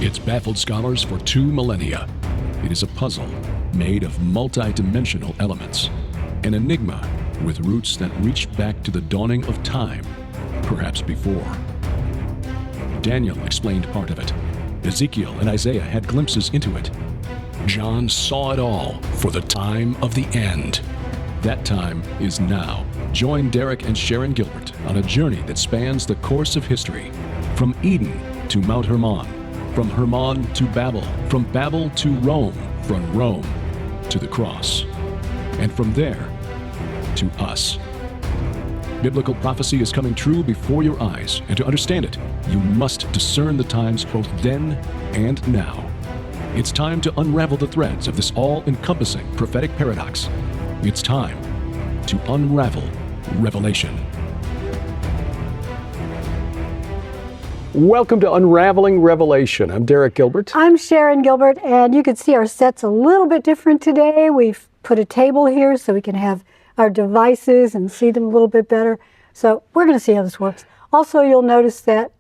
It's baffled scholars for 2 millennia. It is a puzzle made of multi-dimensional elements, an enigma with roots that reach back to the dawning of time, perhaps before. Daniel explained part of it. Ezekiel and Isaiah had glimpses into it. John saw it all for the time of the end. That time is now. Join Derek and Sharon Gilbert on a journey that spans the course of history, from Eden to Mount Hermon, from Hermon to Babel, from Babel to Rome, from Rome to the cross, and from there to us. Biblical prophecy is coming true before your eyes, and to understand it, you must discern the times both then and now. It's time to unravel the threads of this all-encompassing prophetic paradox. It's time to unravel Revelation. Welcome to Unraveling Revelation. I'm Derek Gilbert. I'm Sharon Gilbert, and you can see our set's a little bit different today. We've put a table here so we can have our devices and see them a little bit better. So we're going to see how this works. Also, you'll notice that,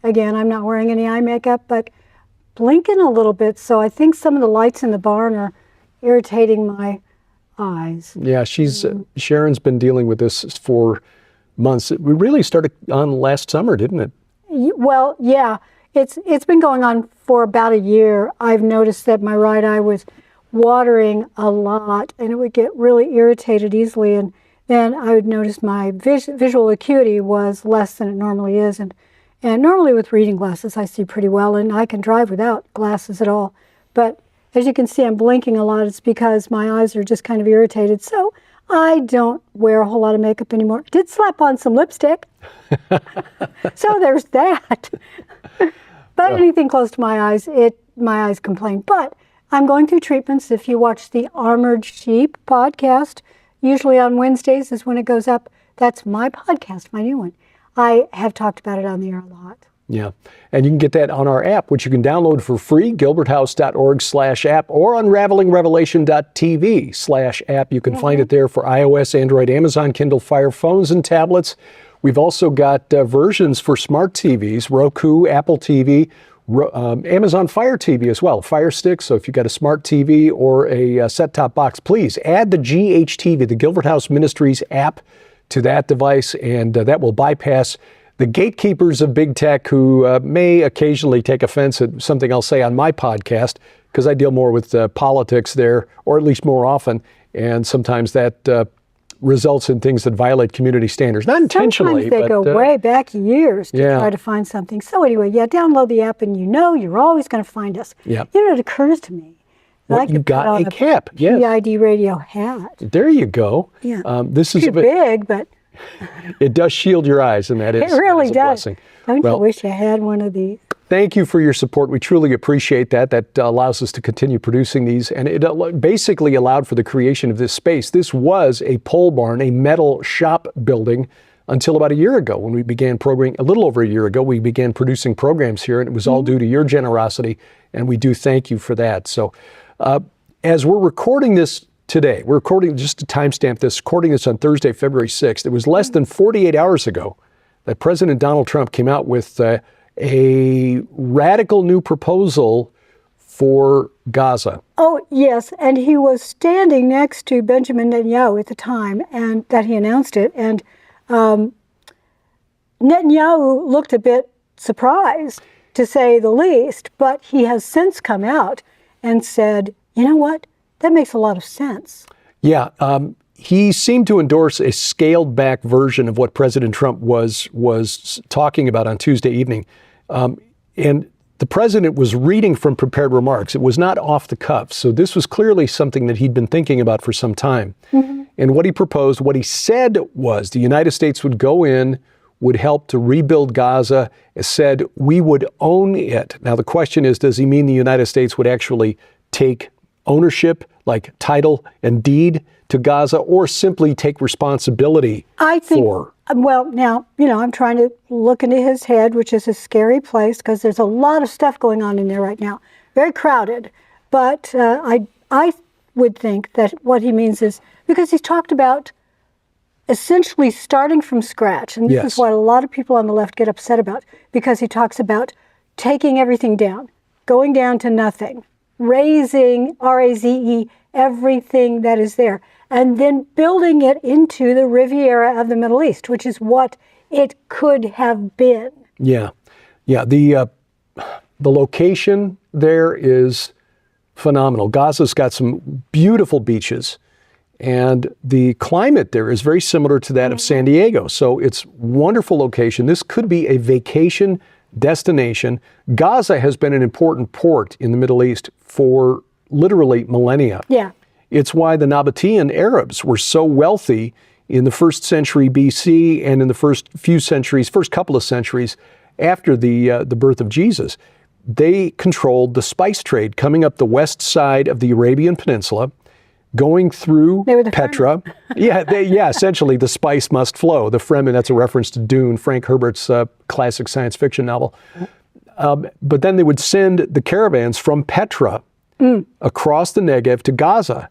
again, I'm not wearing any eye makeup, but blinking a little bit, so I think some of the lights in the barn are irritating my eyes. Yeah, Sharon's been dealing with this for months. We really started on last summer, didn't it? Well, yeah, it's been going on for about a year. I've noticed that my right eye was watering a lot, and it would get really irritated easily, and then I would notice my visual acuity was less than it normally is, and normally with reading glasses I see pretty well, and I can drive without glasses at all. But as you can see, I'm blinking a lot. It's because my eyes are just kind of irritated, so I don't wear a whole lot of makeup anymore. Did slap on some lipstick, so there's that. But anything close to my eyes complain. But I'm going through treatments. If you watch the Armored Sheep podcast, usually on Wednesdays is when it goes up. That's my podcast, my new one. I have talked about it on the air a lot. Yeah, and you can get that on our app, which you can download for free, gilberthouse.org/app, or unravelingrevelation.tv/app. You can find it there for iOS, Android, Amazon, Kindle Fire phones and tablets. We've also got versions for smart TVs, Roku, Apple TV, Amazon Fire TV as well, Fire Stick. So if you've got a smart TV or a set-top box, please add the GHTV, the Gilbert House Ministries app, to that device, and that will bypass the gatekeepers of big tech who may occasionally take offense at something I'll say on my podcast, because I deal more with politics there, or at least more often, and sometimes that results in things that violate community standards. Not intentionally, sometimes they go way back years to try to find something. So anyway, download the app, and you're always going to find us. Yeah. It occurs to me that I could got put on a cap. Yes. PID radio hat. There you go. Yeah. This is too big, but it does shield your eyes, and that is, it really a does. blessing. Don't you wish you had one of these? Thank you for your support. We truly appreciate that. That allows us to continue producing these, and it basically allowed for the creation of this space. This was a pole barn, a metal shop building, until about a year ago when we began programming. A little over a year ago, we began producing programs here, and it was all due to your generosity, and we do thank you for that. So as we're recording this today, we're recording, just to timestamp this, recording this on Thursday, February 6th. It was less than 48 hours ago that President Donald Trump came out with a radical new proposal for Gaza. Oh, yes, and he was standing next to Benjamin Netanyahu at the time, and that he announced it, and Netanyahu looked a bit surprised, to say the least, but he has since come out and said, you know what, that makes a lot of sense. Yeah, he seemed to endorse a scaled-back version of what President Trump was talking about on Tuesday evening. And the president was reading from prepared remarks. It was not off the cuff. So this was clearly something that he'd been thinking about for some time. Mm-hmm. And what he proposed, what he said was the United States would go in, would help to rebuild Gaza, said we would own it. Now the question is, does he mean the United States would actually take ownership, like title and deed to Gaza, or simply take responsibility for? Well, now, I'm trying to look into his head, which is a scary place because there's a lot of stuff going on in there right now. Very crowded. But I would think that what he means is, because he's talked about essentially starting from scratch, and this is what a lot of people on the left get upset about, because he talks about taking everything down, going down to nothing, razing, R-A-Z-E, everything that is there, and then building it into the Riviera of the Middle East, which is what it could have been. Yeah. Yeah. The location there is phenomenal. Gaza's got some beautiful beaches, and the climate there is very similar to that of San Diego. So it's wonderful location. This could be a vacation destination. Gaza has been an important port in the Middle East for literally millennia. Yeah. It's why the Nabatean Arabs were so wealthy in the 1st century BC and in the first couple of centuries after the birth of Jesus. They controlled the spice trade coming up the west side of the Arabian Peninsula, going through Petra. Essentially the spice must flow. The Fremen, that's a reference to Dune, Frank Herbert's classic science fiction novel. But then they would send the caravans from Petra across the Negev to Gaza.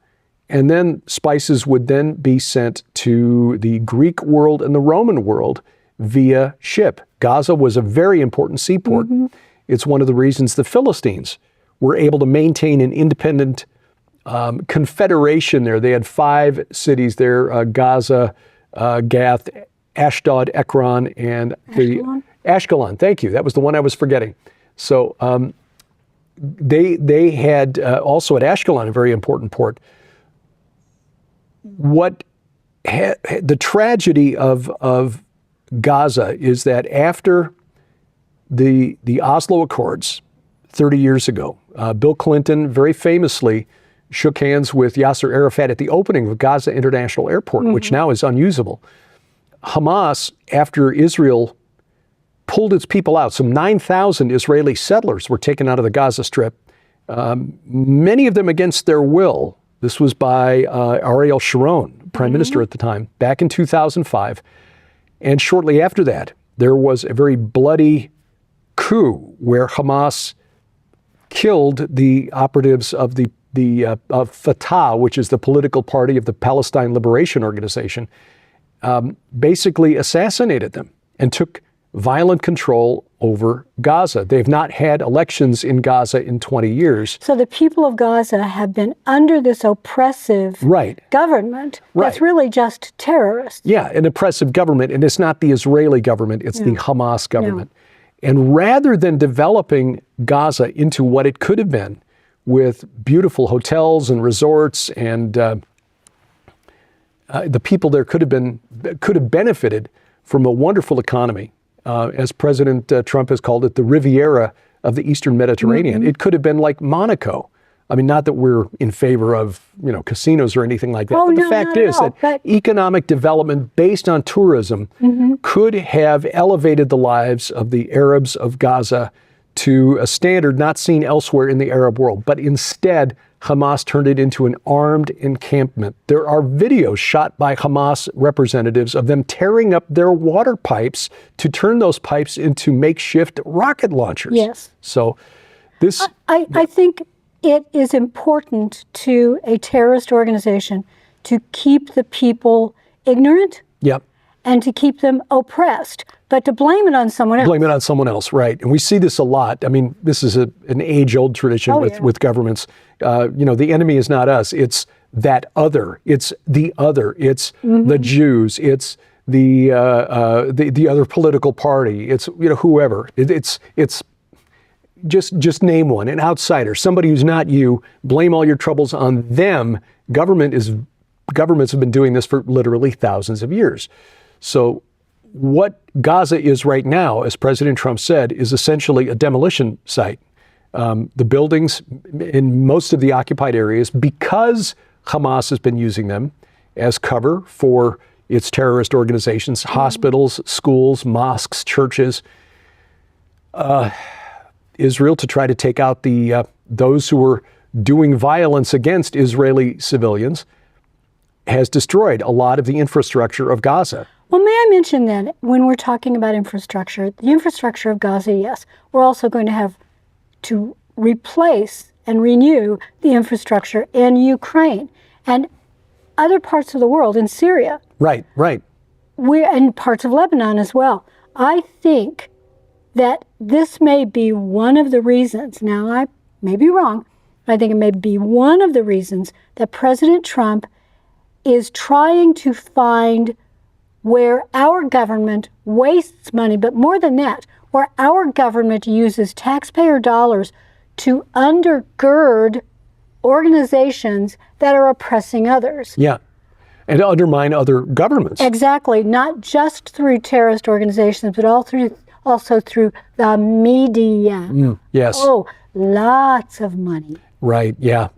And then spices would then be sent to the Greek world and the Roman world via ship. Gaza was a very important seaport. It's one of the reasons the Philistines were able to maintain an independent confederation there. They had 5 cities there, Gaza, Gath, Ashdod, Ekron, and Ashkelon. Thank you. That was the one I was forgetting. So they had also at Ashkelon, a very important port. The tragedy of Gaza is that after the Oslo Accords 30 years ago, Bill Clinton very famously shook hands with Yasser Arafat at the opening of Gaza International Airport, which now is unusable. Hamas, after Israel pulled its people out, some 9,000 Israeli settlers were taken out of the Gaza Strip, many of them against their will. This was by Ariel Sharon, prime minister at the time, back in 2005. And shortly after that, there was a very bloody coup where Hamas killed the operatives of of Fatah, which is the political party of the Palestine Liberation Organization, basically assassinated them and took violent control over Gaza. They've not had elections in Gaza in 20 years. So the people of Gaza have been under this oppressive government that's really just terrorists. Yeah, an oppressive government, and it's not the Israeli government, it's the Hamas government. And rather than developing Gaza into what it could have been with beautiful hotels and resorts and the people there could have benefited from a wonderful economy. As President Trump has called it, the Riviera of the Eastern Mediterranean. It could have been like Monaco. I mean, not that we're in favor of, casinos or anything like that, but the fact is that economic development based on tourism could have elevated the lives of the Arabs of Gaza to a standard not seen elsewhere in the Arab world. But instead, Hamas turned it into an armed encampment. There are videos shot by Hamas representatives of them tearing up their water pipes to turn those pipes into makeshift rocket launchers. Yes. So this... I think it is important to a terrorist organization to keep the people ignorant. Yep. And to keep them oppressed, but to blame it on someone else. Blame it on someone else, right. And we see this a lot. I mean, this is an age-old tradition with governments. The enemy is not us. It's that other. It's the other. It's the Jews. It's the other political party. It's, whoever. It's just name one, an outsider, somebody who's not you. Blame all your troubles on them. Governments have been doing this for literally thousands of years. So what Gaza is right now, as President Trump said, is essentially a demolition site. The buildings in most of the occupied areas, because Hamas has been using them as cover for its terrorist organizations, hospitals, schools, mosques, churches, Israel, to try to take out those who were doing violence against Israeli civilians, has destroyed a lot of the infrastructure of Gaza. Well, may I mention then, when we're talking about infrastructure, the infrastructure of Gaza, yes, we're also going to have to replace and renew the infrastructure in Ukraine and other parts of the world, in Syria. Right. And parts of Lebanon as well. I think that this may be one of the reasons. Now, I may be wrong. I think it may be one of the reasons that President Trump is trying to find where our government wastes money, but more than that, where our government uses taxpayer dollars to undergird organizations that are oppressing others. Yeah. And to undermine other governments. Exactly. Not just through terrorist organizations, but also through the media. Yes. Oh, lots of money. Right, yeah.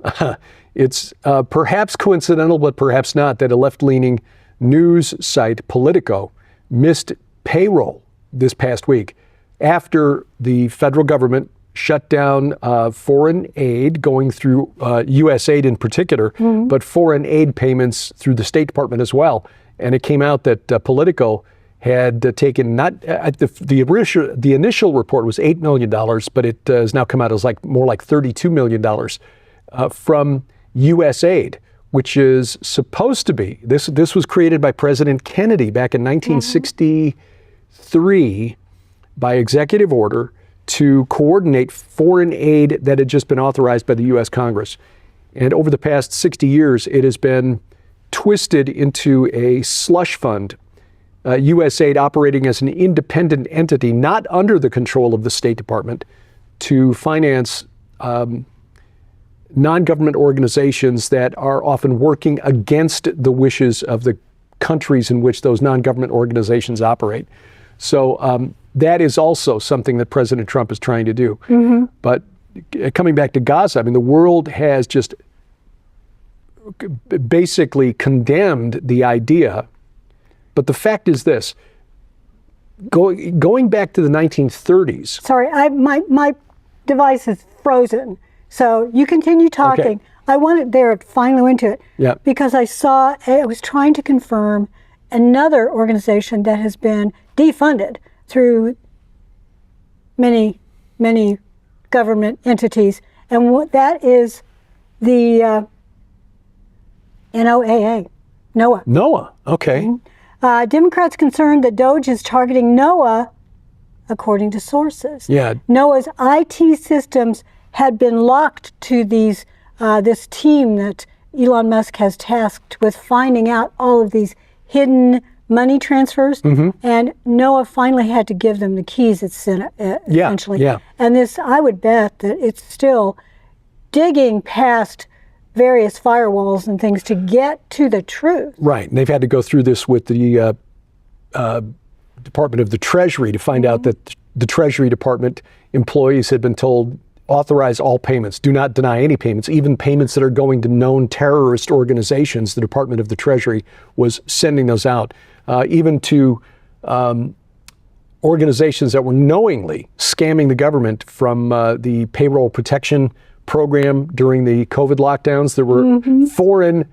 It's perhaps coincidental, but perhaps not, that a left-leaning news site, Politico, missed payroll this past week after the federal government shut down foreign aid going through U.S. aid in particular, but foreign aid payments through the State Department as well. And it came out that Politico had taken the initial report was $8 million, but it has now come out as more like $32 million from U.S. aid, which is supposed to be, this was created by President Kennedy back in 1963 by executive order to coordinate foreign aid that had just been authorized by the U.S. Congress. And over the past 60 years, it has been twisted into a slush fund, USAID operating as an independent entity, not under the control of the State Department, to finance non-government organizations that are often working against the wishes of the countries in which those non-government organizations operate. So that is also something that President Trump is trying to do. But coming back to Gaza, I mean, the world has just basically condemned the idea. But the fact is this, going back to the 1930s. Sorry, my device is frozen. So you continue talking. Okay. I wanted there, finally went to it. Yeah. Because I was trying to confirm another organization that has been defunded through many, many government entities. And what that is the NOAA. NOAA, okay. Democrats concerned that DOJ is targeting NOAA, according to sources. Yeah. NOAA's IT systems had been locked to this team that Elon Musk has tasked with finding out all of these hidden money transfers. And NOAA finally had to give them the keys, essentially. Yeah. And this, I would bet that it's still digging past various firewalls and things to get to the truth. Right, and they've had to go through this with the Department of the Treasury to find out that the Treasury Department employees had been told, authorize all payments, do not deny any payments, even payments that are going to known terrorist organizations. The Department of the Treasury was sending those out, even to organizations that were knowingly scamming the government from the payroll protection program during the COVID lockdowns. There were foreign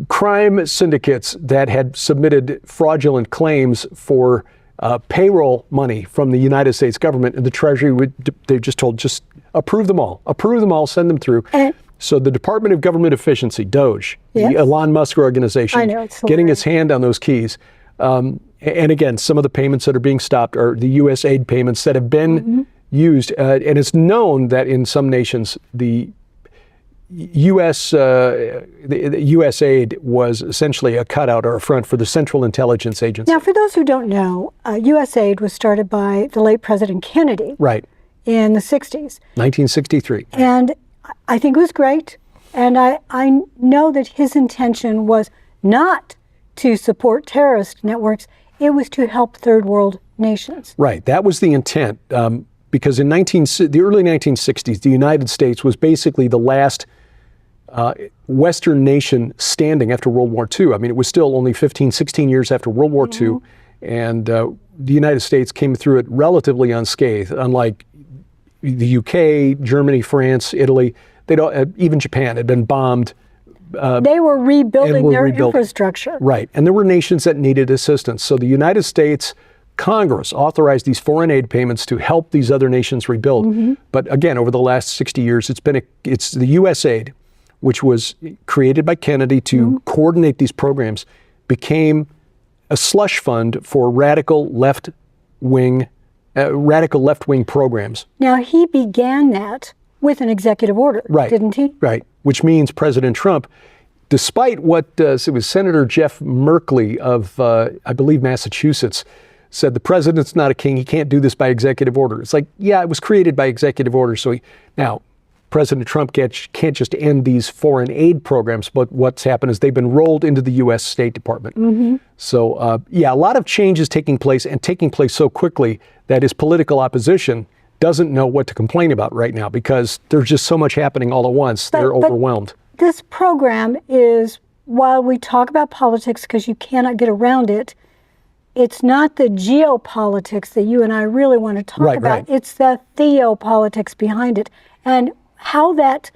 crime syndicates that had submitted fraudulent claims for payroll money from the United States government, and the Treasury they just told, just approve them all, send them through. So the Department of Government Efficiency, DOJ, the Elon Musk organization, getting its hand on those keys. And again, some of the payments that are being stopped are the U.S. aid payments that have been used, and it's known that in some nations the U.S. aid was essentially a cutout or a front for the Central Intelligence Agency. Now, for those who don't know, U.S. aid was started by the late President Kennedy, right, in the 60s, 1963, and I think it was great. And I know that his intention was not to support terrorist networks; it was to help third world nations. Right, that was the intent. Because in the early 1960s, the United States was basically the last Western nation standing after World War II. I mean, it was still only 15, 16 years after World War II, and the United States came through it relatively unscathed, unlike the UK, Germany, France, Italy. Even Japan had been bombed. They were rebuilding their infrastructure. Right, and there were nations that needed assistance. So the United States Congress authorized these foreign aid payments to help these other nations rebuild. But again, over the last 60 years, it's the U.S. aid, which was created by Kennedy to coordinate these programs, became a slush fund for radical left-wing radical left-wing programs. Now, he began that with an executive order, Right. didn't he? Right, which means President Trump, despite what it was Senator Jeff Merkley of, I believe, Massachusetts, said the president's not a king, he can't do this by executive order. It's like, yeah, it was created by executive order. Now, President Trump can't just end these foreign aid programs, but what's happened is they've been rolled into the U.S. State Department. Mm-hmm. So, yeah, a lot of changes taking place, and taking place so quickly that his political opposition doesn't know what to complain about right now because there's just so much happening all at once. They're overwhelmed. This program is, while we talk about politics because you cannot get around it, it's not the geopolitics that you and I really want to talk about. Right. It's the theopolitics behind it. And how that,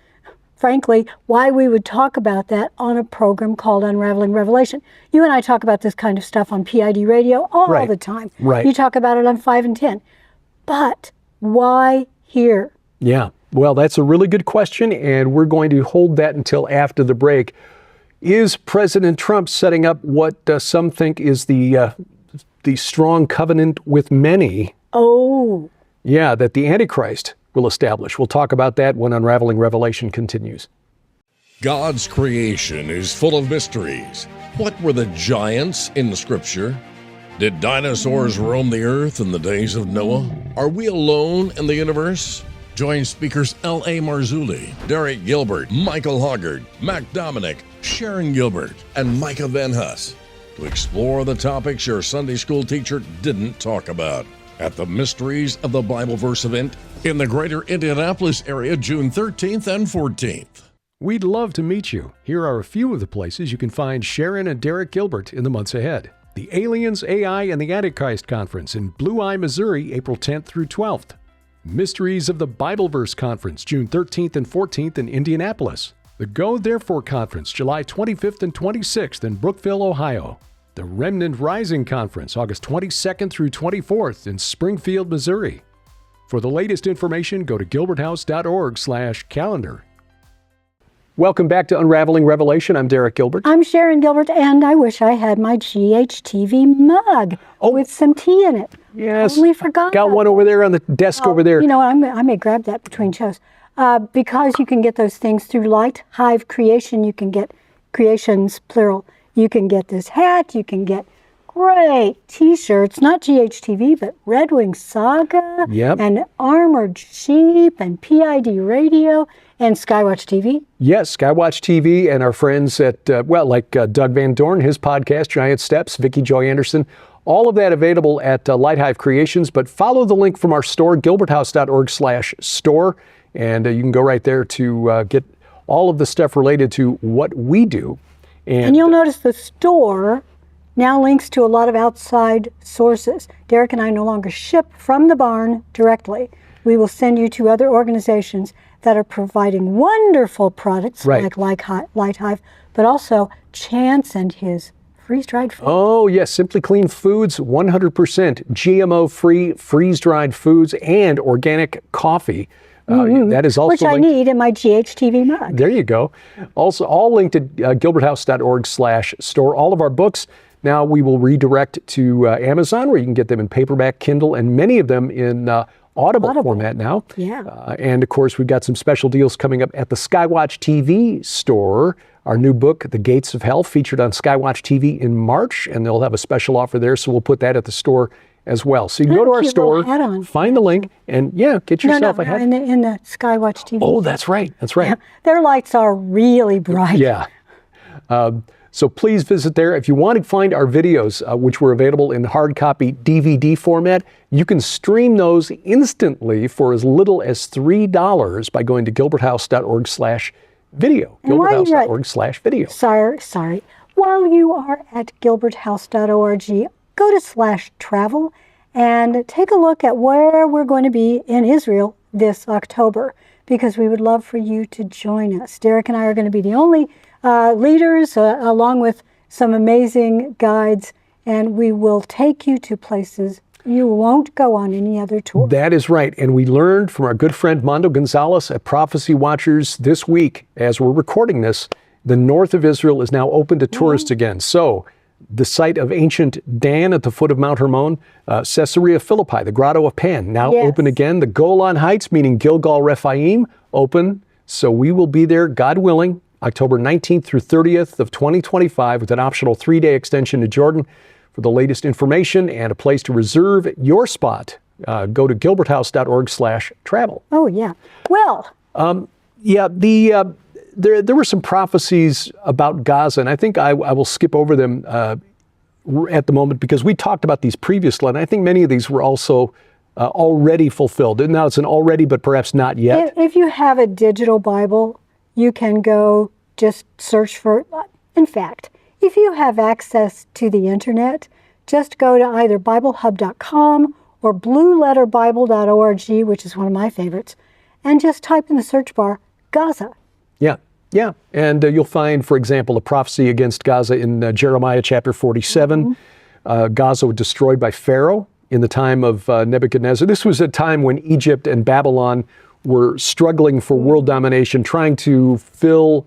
frankly, why we would talk about that on a program called Unraveling Revelation. You and I talk about this kind of stuff on PID radio all the time. Right. You talk about it on 5 and 10. But why here? Yeah, well, that's a really good question, and we're going to hold that until after the break. Is President Trump setting up what some think is the strong covenant with many? Oh. Yeah, that the Antichrist will establish. We'll talk about that when Unraveling Revelation continues. God's creation is full of mysteries. What were the giants in the scripture? Did dinosaurs roam the earth in the days of Noah? Are we alone in the universe? Join speakers L.A. Marzulli, Derek Gilbert, Michael Hoggard, Mac Dominic, Sharon Gilbert, and Micah Van Huss to explore the topics your Sunday school teacher didn't talk about at the Mysteries of the Bible Verse event in the greater Indianapolis area, June 13th and 14th. We'd love to meet you. Here are a few of the places you can find Sharon and Derek Gilbert in the months ahead. The Aliens, AI, and the Antichrist Conference in Blue Eye, Missouri, April 10th through 12th. Mysteries of the Bible Verse Conference, June 13th and 14th in Indianapolis. The Go Therefore Conference, July 25th and 26th in Brookville, Ohio. The Remnant Rising Conference, August 22nd through 24th in Springfield, Missouri. For the latest information, go to gilberthouse.org/calendar. Welcome back to Unraveling Revelation. I'm Derek Gilbert. I'm Sharon Gilbert, and I wish I had my GHTV mug with some tea in it. Yes. Totally forgot. Got one over there on the desk over there. You know, I may grab that between shows. Because you can get those things through Light Hive Creation. You can get creations, plural. You can get this hat. You can get great T-shirts, not GHTV, but Red Wing Saga, and Armored Sheep, and PID Radio, and Skywatch TV. Yes, Skywatch TV, and our friends at, Doug Van Dorn, his podcast, Giant Steps, Vicki Joy Anderson, all of that available at Light Hive Creations. But follow the link from our store, gilberthouse.org/store, and you can go right there to get all of the stuff related to what we do. And you'll notice the store now links to a lot of outside sources. Derek and I no longer ship from the barn directly. We will send you to other organizations that are providing wonderful products like Light Hive, but also Chance and his freeze-dried food. Oh, yes, Simply Clean Foods, 100% GMO-free freeze-dried foods and organic coffee. That is also which I need in my GHTV mug. There you go. Also, all linked at gilberthouse.org/store. All of our books now we will redirect to Amazon, where you can get them in paperback, Kindle, and many of them in Audible format now. Yeah. And of course, we've got some special deals coming up at the Skywatch TV store. Our new book, The Gates of Hell, featured on Skywatch TV in March, and they'll have a special offer there, so we'll put that at the store as well. So you can go to our store, find the link, and get yourself a hat. In the Skywatch TV. Oh, that's right. That's right. Yeah, their lights are really bright. Yeah. So please visit there. If you want to find our videos, which were available in hard copy DVD format, you can stream those instantly for as little as $3 by going to gilberthouse.org/video. Gilberthouse.org/video. Sorry. While you are at gilberthouse.org, go to /travel and take a look at where we're going to be in Israel this October, because we would love for you to join us. Derek and I are going to be the only leaders, along with some amazing guides, and we will take you to places you won't go on any other tour. That is right. And we learned from our good friend Mondo Gonzalez at Prophecy Watchers this week, as we're recording this, the north of Israel is now open to tourists again. So the site of ancient Dan at the foot of Mount Hermon, Caesarea Philippi, the Grotto of Pan, now open again. The Golan Heights, meaning Gilgal Rephaim, open. So we will be there, God willing, October 19th through 30th of 2025 with an optional 3-day extension to Jordan. For the latest information and a place to reserve your spot, go to gilberthouse.org/travel. Oh, yeah. Well. There were some prophecies about Gaza, and I think I will skip over them at the moment because we talked about these previously, and I think many of these were also already fulfilled. And now it's an already, but perhaps not yet. If you have a digital Bible, you can go just search for, in fact, if you have access to the internet, just go to either BibleHub.com or BlueLetterBible.org, which is one of my favorites, and just type in the search bar, Gaza. Yeah. And you'll find, for example, a prophecy against Gaza in Jeremiah chapter 47. Gaza was destroyed by Pharaoh in the time of Nebuchadnezzar. This was a time when Egypt and Babylon were struggling for world domination, trying to fill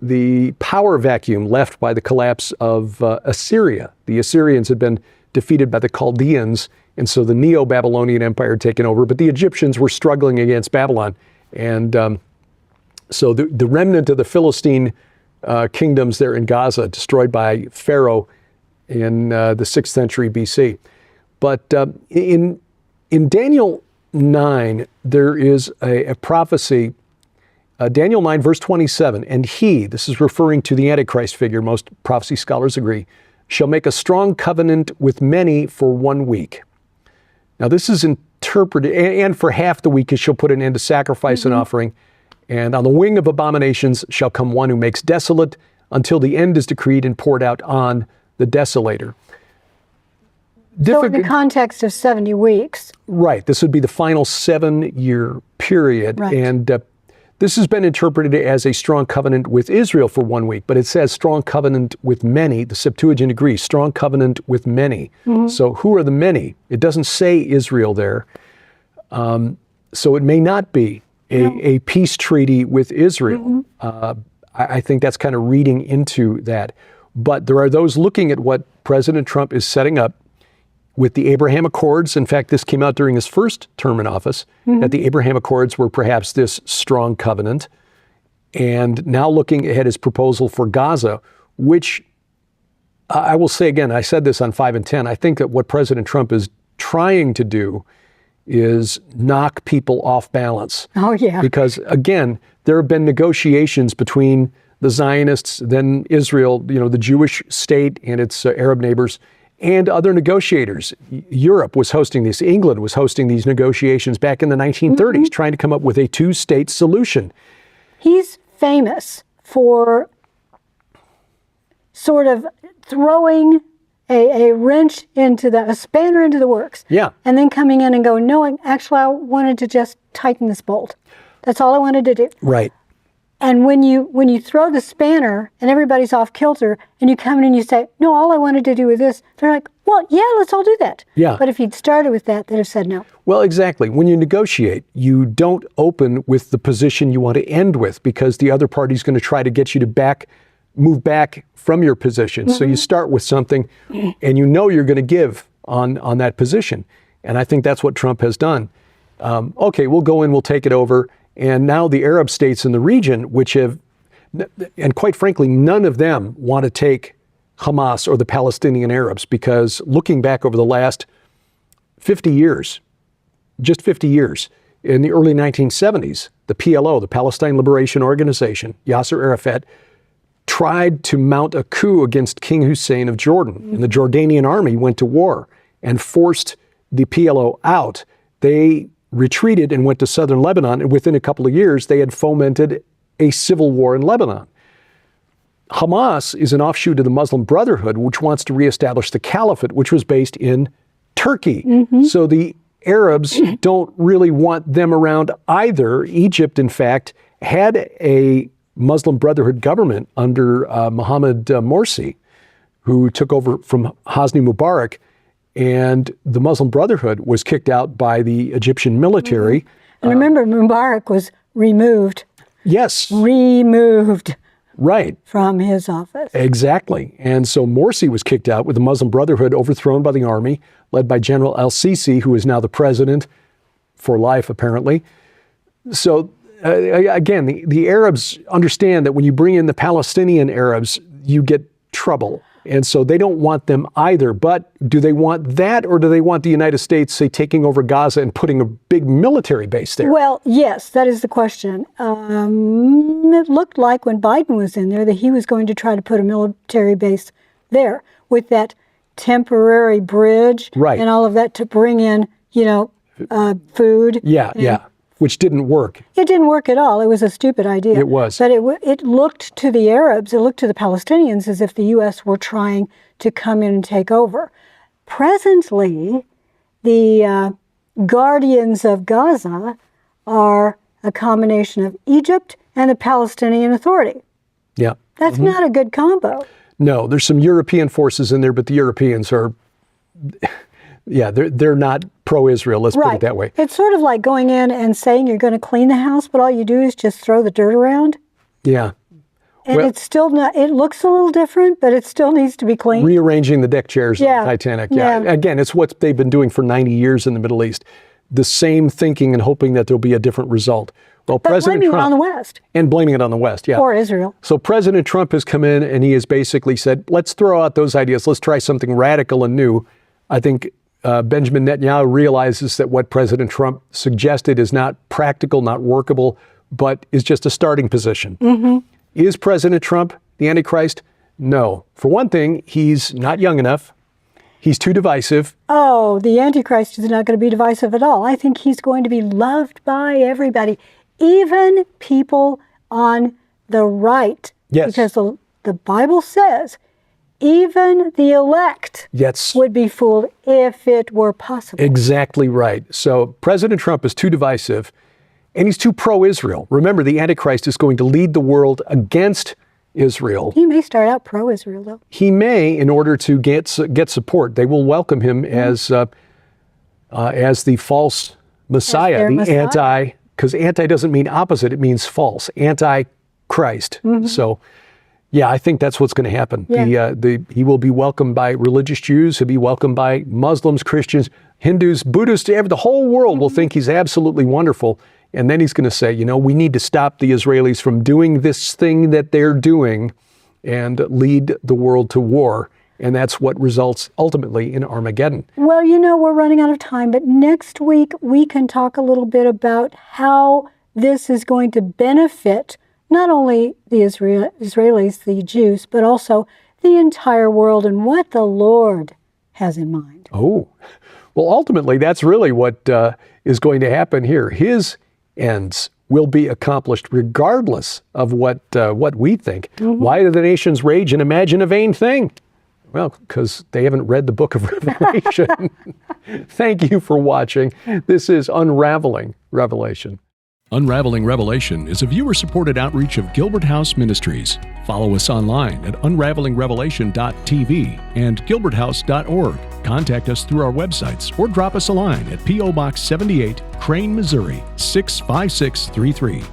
the power vacuum left by the collapse of Assyria. The Assyrians had been defeated by the Chaldeans, and so the Neo-Babylonian Empire had taken over, but the Egyptians were struggling against Babylon. And so the remnant of the Philistine kingdoms there in Gaza, destroyed by Pharaoh in the 6th century BC. But in Daniel 9, there is a prophecy, Daniel 9, verse 27, and he, this is referring to the Antichrist figure, most prophecy scholars agree, shall make a strong covenant with many for 1 week. Now this is interpreted, and for half the week he shall put an end to sacrifice and offering, and on the wing of abominations shall come one who makes desolate until the end is decreed and poured out on the desolator. So in the context of 70 weeks. Right. This would be the final 7-year period. Right. And this has been interpreted as a strong covenant with Israel for 1 week, but it says strong covenant with many. The Septuagint agrees, strong covenant with many. So who are the many? It doesn't say Israel there. So it may not be a peace treaty with Israel. I think that's kind of reading into that. But there are those looking at what President Trump is setting up with the Abraham Accords. In fact, this came out during his first term in office, that the Abraham Accords were perhaps this strong covenant. And now looking at his proposal for Gaza, which I will say again, I said this on 5 and 10, I think that what President Trump is trying to do is knock people off balance. Oh, yeah. Because, again, there have been negotiations between the Zionists, then Israel, the Jewish state and its Arab neighbors, and other negotiators. Europe was hosting this. England was hosting these negotiations back in the 1930s, trying to come up with a 2-state solution. He's famous for sort of throwing a wrench a spanner into the works. Yeah. And then coming in and going, no, actually, I wanted to just tighten this bolt. That's all I wanted to do. Right. And when you throw the spanner and everybody's off kilter and you come in and you say, no, all I wanted to do was this, they're like, well, yeah, let's all do that. Yeah. But if he'd started with that, they'd have said no. Well, exactly. When you negotiate, you don't open with the position you want to end with because the other party's going to try to get you to move back from your position. So you start with something and you know you're going to give on that position. And I think that's what Trump has done. Okay, we'll go in, we'll take it over. And now the Arab states in the region, which have, and quite frankly, none of them want to take Hamas or the Palestinian Arabs because looking back over the last 50 years, just 50 years, in the early 1970s, the PLO, the Palestine Liberation Organization, Yasser Arafat, tried to mount a coup against King Hussein of Jordan. And the Jordanian army went to war and forced the PLO out. They retreated and went to southern Lebanon, and within a couple of years, they had fomented a civil war in Lebanon. Hamas is an offshoot of the Muslim Brotherhood, which wants to reestablish the caliphate, which was based in Turkey. So the Arabs don't really want them around either. Egypt, in fact, had a Muslim Brotherhood government under Mohammed Morsi, who took over from Hosni Mubarak, and the Muslim Brotherhood was kicked out by the Egyptian military. And remember, Mubarak was removed. Yes. Removed. Right. from his office. Exactly. And so Morsi was kicked out with the Muslim Brotherhood overthrown by the army, led by General al-Sisi, who is now the president for life, apparently. So, again, the Arabs understand that when you bring in the Palestinian Arabs, you get trouble. And so they don't want them either. But do they want that, or do they want the United States, say, taking over Gaza and putting a big military base there? Well, yes, that is the question. It looked like when Biden was in there that he was going to try to put a military base there with that temporary bridge and all of that to bring in, food. Yeah. Which didn't work. It didn't work at all. It was a stupid idea. It was. But it looked to the Arabs, it looked to the Palestinians as if the U.S. were trying to come in and take over. Presently, the guardians of Gaza are a combination of Egypt and the Palestinian Authority. Yeah. That's not a good combo. No, there's some European forces in there, but the Europeans are, they're not pro-Israel, let's put it that way. It's sort of like going in and saying you're going to clean the house, but all you do is just throw the dirt around. Yeah. And it's still not, it looks a little different, but it still needs to be cleaned. Rearranging the deck chairs on the Titanic. Yeah. Again, it's what they've been doing for 90 years in the Middle East. The same thinking and hoping that there'll be a different result. Well, but President blaming Trump, it on the West. And blaming it on the West, Or Israel. So President Trump has come in and he has basically said, let's throw out those ideas. Let's try something radical and new. I think Benjamin Netanyahu realizes that what President Trump suggested is not practical, not workable, but is just a starting position. Mm-hmm. Is President Trump the Antichrist? No. For one thing, he's not young enough. He's too divisive. Oh, the Antichrist is not going to be divisive at all. I think he's going to be loved by everybody, even people on the right. Yes. Because the Bible says even the elect would be fooled if it were possible. Exactly right. So President Trump is too divisive, and he's too pro-Israel. Remember, the Antichrist is going to lead the world against Israel. He may start out pro-Israel, though. He may, in order to get support. They will welcome him as the false Messiah, because anti doesn't mean opposite, it means false, Antichrist. Mm-hmm. So, yeah, I think that's what's going to happen. Yeah. He will be welcomed by religious Jews. He'll be welcomed by Muslims, Christians, Hindus, Buddhists. The whole world will think he's absolutely wonderful. And then he's going to say, we need to stop the Israelis from doing this thing that they're doing and lead the world to war. And that's what results ultimately in Armageddon. Well, we're running out of time, but next week we can talk a little bit about how this is going to benefit not only the Israelis, the Jews, but also the entire world and what the Lord has in mind. Oh, well, ultimately, that's really what is going to happen here. His ends will be accomplished regardless of what we think. Mm-hmm. Why do the nations rage and imagine a vain thing? Well, because they haven't read the book of Revelation. Thank you for watching. This is Unraveling Revelation. Unraveling Revelation is a viewer-supported outreach of Gilbert House Ministries. Follow us online at unravelingrevelation.tv and gilberthouse.org. Contact us through our websites or drop us a line at P.O. Box 78, Crane, Missouri 65633.